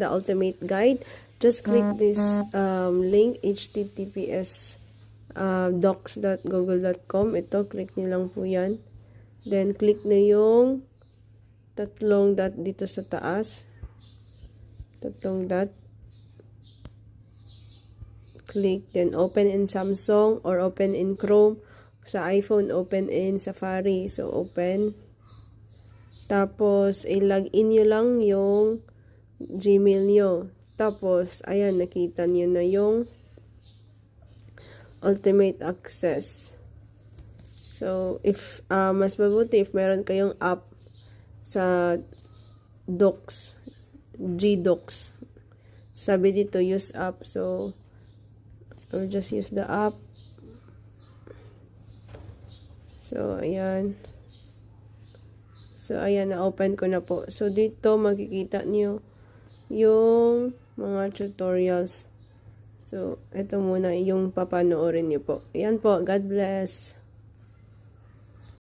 the ultimate guide. Just click this link, https docs.google.com. Ito, click nyo lang po yan. Then, click na yung tatlong dot dito sa taas. Tatlong dot. Click, then open in Samsung or open in Chrome. Sa iPhone, open in Safari. So, open. Tapos, i-login nyo lang yung Gmail nyo. Tapos, ayan, nakita nyo na yung ultimate access. So, if mas mabuti if meron kayong app sa Docs, Gdocs. Sabi dito, use app. So, I'll just use the app. So, ayan. So, ayan, na-open ko na po. So, dito, makikita nyo yung mga tutorials. So, ito muna yung papanoorin nyo po. Ayan po. God bless.